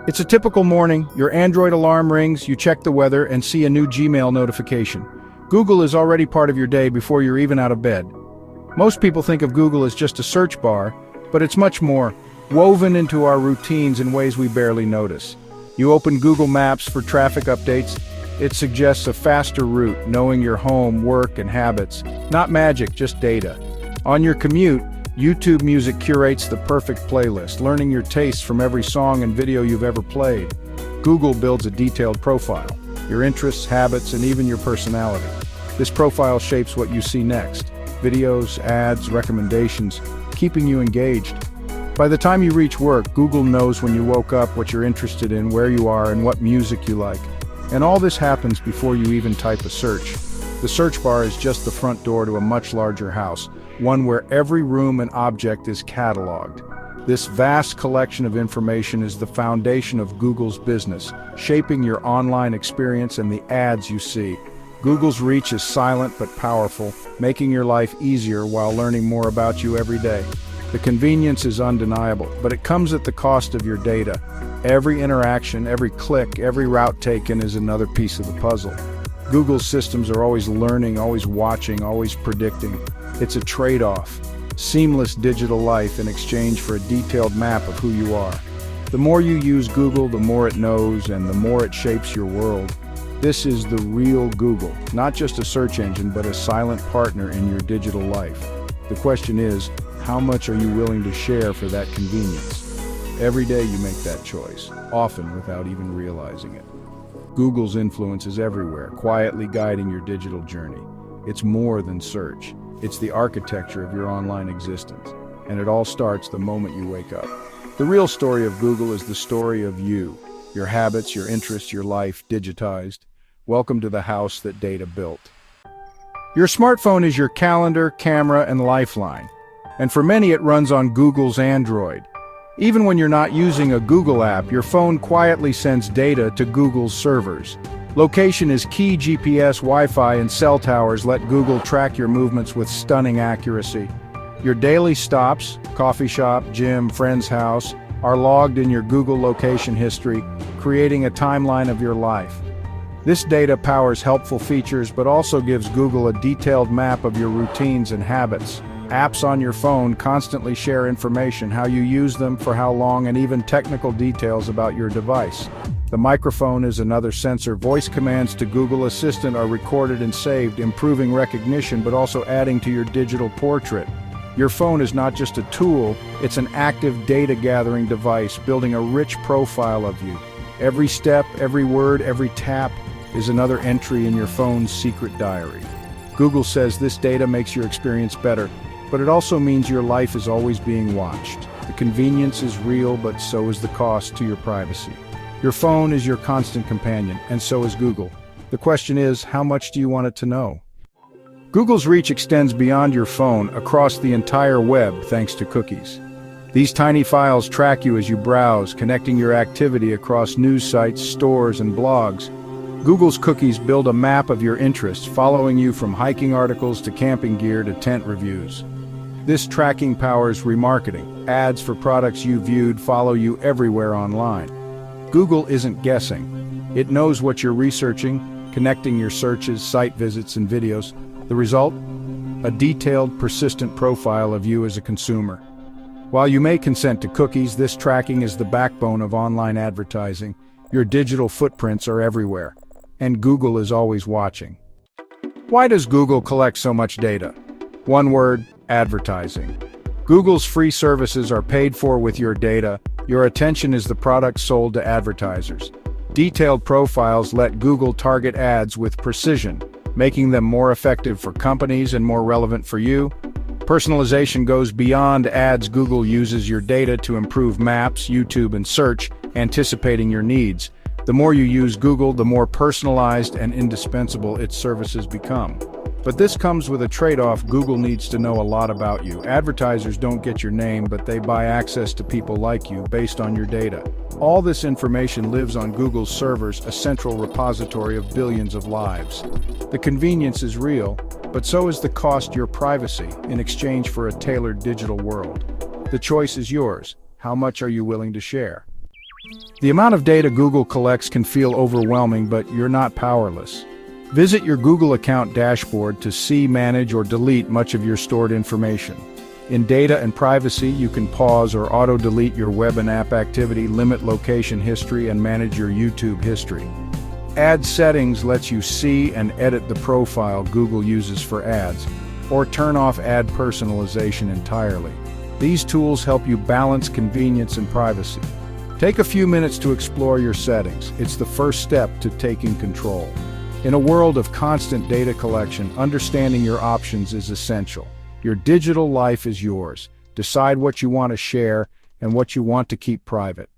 It's a typical morning, your Android alarm rings, you check the weather, and see a new Gmail notification. Google is already part of your day before you're even out of bed. Most people think of Google as just a search bar, but it's much more, woven into our routines in ways we barely notice. You open Google Maps for traffic updates. It suggests a faster route, knowing your home, work, and habits. Not magic, just data. On your commute, YouTube Music curates the perfect playlist, learning your tastes from every song and video you've ever played. Google builds a detailed profile, your interests, habits, and even your personality. This profile shapes what you see next. Videos, ads, recommendations, keeping you engaged. By the time you reach work, Google knows when you woke up, what you're interested in, where you are, and what music you like. And all this happens before you even type a search. The search bar is just the front door to a much larger house, one where every room and object is cataloged. This vast collection of information is the foundation of Google's business, shaping your online experience and the ads you see. Google's reach is silent but powerful, making your life easier while learning more about you every day. The convenience is undeniable, but it comes at the cost of your data. Every interaction, every click, every route taken is another piece of the puzzle. Google's systems are always learning, always watching, always predicting. It's a trade-off. Seamless digital life in exchange for a detailed map of who you are. The more you use Google, the more it knows, and the more it shapes your world. This is the real Google, not just a search engine, but a silent partner in your digital life. The question is, how much are you willing to share for that convenience? Every day you make that choice, often without even realizing it. Google's influence is everywhere, quietly guiding your digital journey. It's more than search. It's the architecture of your online existence. And it all starts the moment you wake up. The real story of Google is the story of you, your habits, your interests, your life digitized. Welcome to the house that data built. Your smartphone is your calendar, camera, and lifeline. And for many, it runs on Google's Android. Even when you're not using a Google app, your phone quietly sends data to Google's servers. Location is key. GPS, Wi-Fi, and cell towers let Google track your movements with stunning accuracy. Your daily stops, coffee shop, gym, friend's house, are logged in your Google location history, creating a timeline of your life. This data powers helpful features, but also gives Google a detailed map of your routines and habits. Apps on your phone constantly share information, how you use them, for how long, and even technical details about your device. The microphone is another sensor. Voice commands to Google Assistant are recorded and saved, improving recognition but also adding to your digital portrait. Your phone is not just a tool, it's an active data-gathering device, building a rich profile of you. Every step, every word, every tap is another entry in your phone's secret diary. Google says this data makes your experience better, but it also means your life is always being watched. The convenience is real, but so is the cost to your privacy. Your phone is your constant companion, and so is Google. The question is, how much do you want it to know? Google's reach extends beyond your phone, across the entire web thanks to cookies. These tiny files track you as you browse, connecting your activity across news sites, stores, and blogs. Google's cookies build a map of your interests, following you from hiking articles to camping gear to tent reviews. This tracking powers remarketing. Ads for products you viewed follow you everywhere online. Google isn't guessing. It knows what you're researching, connecting your searches, site visits, and videos. The result? A detailed, persistent profile of you as a consumer. While you may consent to cookies, this tracking is the backbone of online advertising. Your digital footprints are everywhere, and Google is always watching. Why does Google collect so much data? One word: advertising. Google's free services are paid for with your data. Your attention is the product sold to advertisers. Detailed profiles let Google target ads with precision, making them more effective for companies and more relevant for you. Personalization goes beyond ads. Google uses your data to improve Maps, YouTube, and search, anticipating your needs. The more you use Google, the more personalized and indispensable its services become. But this comes with a trade-off. Google needs to know a lot about you. Advertisers don't get your name, but they buy access to people like you based on your data. All this information lives on Google's servers, a central repository of billions of lives. The convenience is real, but so is the cost: your privacy, in exchange for a tailored digital world. The choice is yours. How much are you willing to share? The amount of data Google collects can feel overwhelming, but you're not powerless. Visit your Google account dashboard to see, manage, or delete much of your stored information. In data and privacy, you can pause or auto-delete your web and app activity, limit location history, and manage your YouTube history. Ad settings lets you see and edit the profile Google uses for ads, or turn off ad personalization entirely. These tools help you balance convenience and privacy. Take a few minutes to explore your settings. It's the first step to taking control. In a world of constant data collection, understanding your options is essential. Your digital life is yours. Decide what you want to share and what you want to keep private.